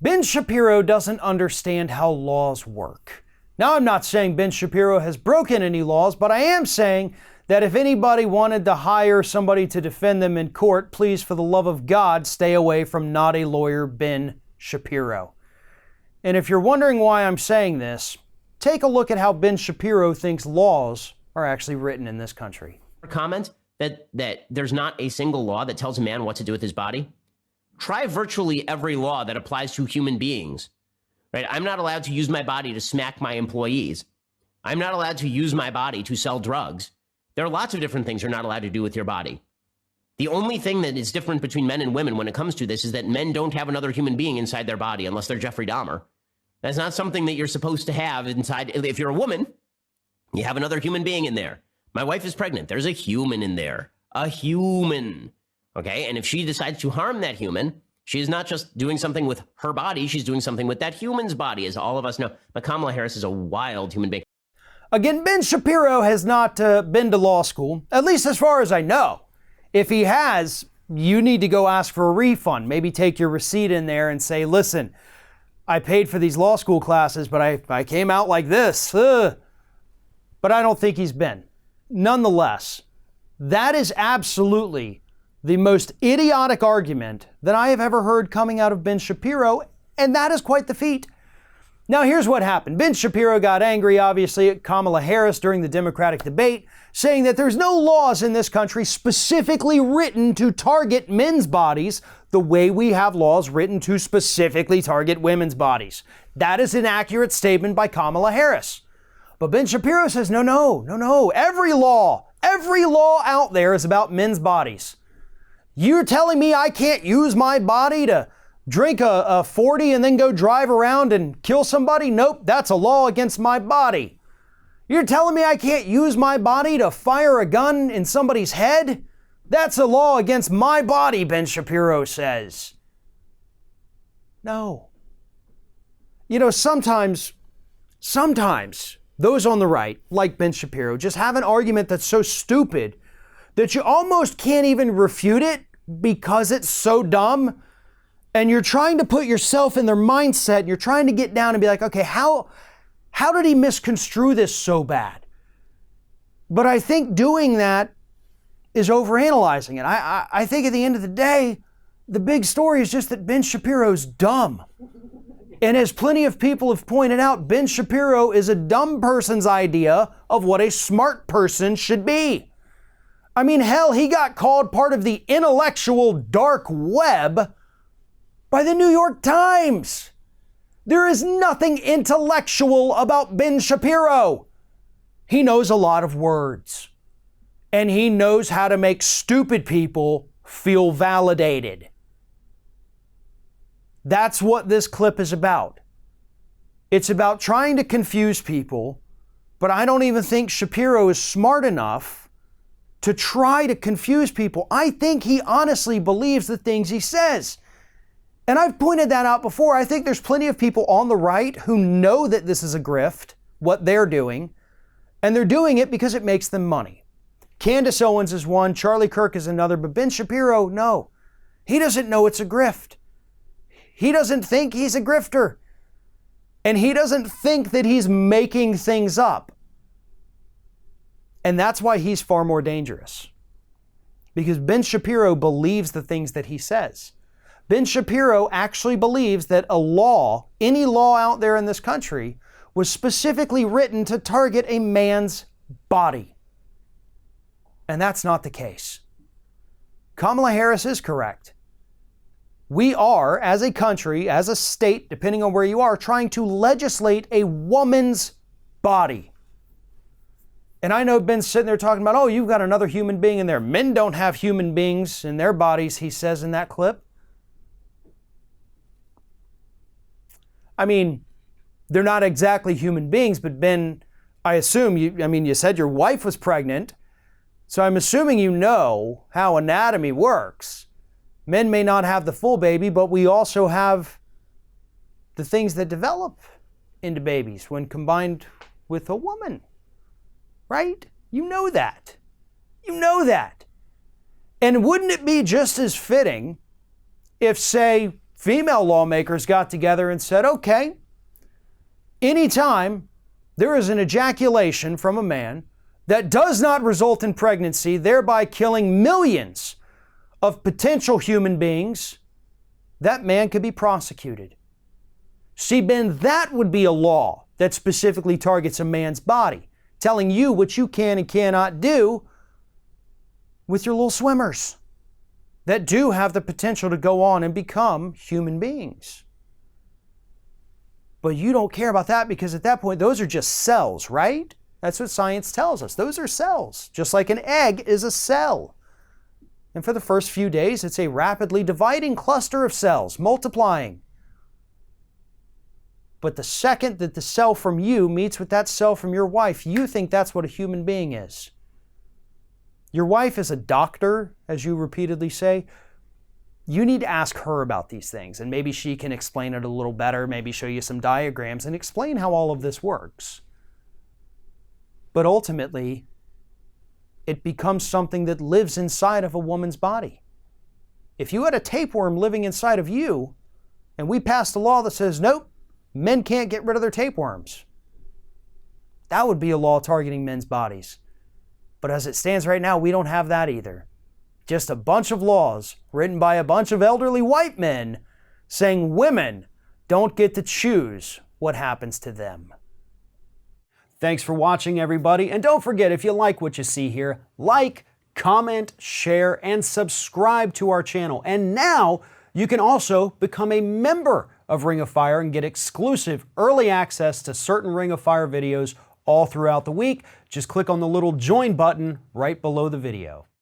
Ben Shapiro doesn't understand how laws work. Now, I'm not saying Ben Shapiro has broken any laws, but I am saying that if anybody wanted to hire somebody to defend them in court, please, for the love of God, stay away from not a lawyer Ben Shapiro. And if you're wondering why I'm saying this, take a look at how Ben Shapiro thinks laws are actually written in this country. Comment that there's not a single law that tells a man what to do with his body. Try virtually every law that applies to human beings. Right? I'm not allowed to use my body to smack my employees. I'm not allowed to use my body to sell drugs. There are lots of different things you're not allowed to do with your body. The only thing that is different between men and women when it comes to this is that men don't have another human being inside their body unless they're Jeffrey Dahmer. That's not something that you're supposed to have inside. If you're a woman, you have another human being in there. My wife is pregnant. There's a human in there. A human. Okay? And if she decides to harm that human, she is not just doing something with her body, she's doing something with that human's body, as all of us know. But Kamala Harris is a wild human being. Again, Ben Shapiro has not been to law school, at least as far as I know. If he has, you need to go ask for a refund. Maybe take your receipt in there and say, listen, I paid for these law school classes, but I came out like this. But I don't think he's been. Nonetheless, that is absolutely the most idiotic argument that I have ever heard coming out of Ben Shapiro, and that is quite the feat. Now, here's what happened. Ben Shapiro got angry, obviously, at Kamala Harris during the Democratic debate, saying that there's no laws in this country specifically written to target men's bodies the way we have laws written to specifically target women's bodies. That is an accurate statement by Kamala Harris. But Ben Shapiro says, no. Every law out there is about men's bodies. You're telling me I can't use my body to drink a 40 and then go drive around and kill somebody? Nope, that's a law against my body. You're telling me I can't use my body to fire a gun in somebody's head? That's a law against my body, Ben Shapiro says. No. You know, sometimes those on the right, like Ben Shapiro, just have an argument that's so stupid that you almost can't even refute it because it's so dumb. And you're trying to put yourself in their mindset, and you're trying to get down and be like, okay, how did he misconstrue this so bad? But I think doing that is overanalyzing it. I think at the end of the day, the big story is just that Ben Shapiro's dumb. And as plenty of people have pointed out, Ben Shapiro is a dumb person's idea of what a smart person should be. I mean, hell, he got called part of the intellectual dark web by the New York Times. There is nothing intellectual about Ben Shapiro. He knows a lot of words, and he knows how to make stupid people feel validated. That's what this clip is about. It's about trying to confuse people, but I don't even think Shapiro is smart enough to try to confuse people. I think he honestly believes the things he says. And I've pointed that out before. I think there's plenty of people on the right who know that this is a grift, what they're doing, and they're doing it because it makes them money. Candace Owens is one, Charlie Kirk is another, but Ben Shapiro, no. He doesn't know it's a grift. He doesn't think he's a grifter. And he doesn't think that he's making things up. And that's why he's far more dangerous. Because Ben Shapiro believes the things that he says. Ben Shapiro actually believes that a law, any law out there in this country, was specifically written to target a man's body. And that's not the case. Kamala Harris is correct. We are, as a country, as a state, depending on where you are, trying to legislate a woman's body. And I know Ben's sitting there talking about, oh, you've got another human being in there. Men don't have human beings in their bodies, he says in that clip. I mean, they're not exactly human beings, but Ben, I assume you said your wife was pregnant. So I'm assuming you know how anatomy works. Men may not have the full baby, but we also have the things that develop into babies when combined with a woman. Right? You know that. You know that. And wouldn't it be just as fitting if, say, female lawmakers got together and said, okay, anytime there is an ejaculation from a man that does not result in pregnancy, thereby killing millions of potential human beings, that man could be prosecuted. See, Ben, that would be a law that specifically targets a man's body, telling you what you can and cannot do with your little swimmers that do have the potential to go on and become human beings. But you don't care about that because at that point, those are just cells, right? That's what science tells us. Those are cells, just like an egg is a cell. And for the first few days, it's a rapidly dividing cluster of cells, multiplying. But the second that the cell from you meets with that cell from your wife, you think that's what a human being is. Your wife is a doctor, as you repeatedly say. You need to ask her about these things, and maybe she can explain it a little better, maybe show you some diagrams and explain how all of this works. But ultimately, it becomes something that lives inside of a woman's body. If you had a tapeworm living inside of you, and we passed a law that says, nope, men can't get rid of their tapeworms, that would be a law targeting men's bodies. But as it stands right now, we don't have that either. Just a bunch of laws written by a bunch of elderly white men saying women don't get to choose what happens to them. Thanks for watching, everybody. And don't forget, if you like what you see here, like, comment, share, and subscribe to our channel. And now you can also become a member of Ring of Fire and get exclusive early access to certain Ring of Fire videos all throughout the week. Just click on the little join button right below the video.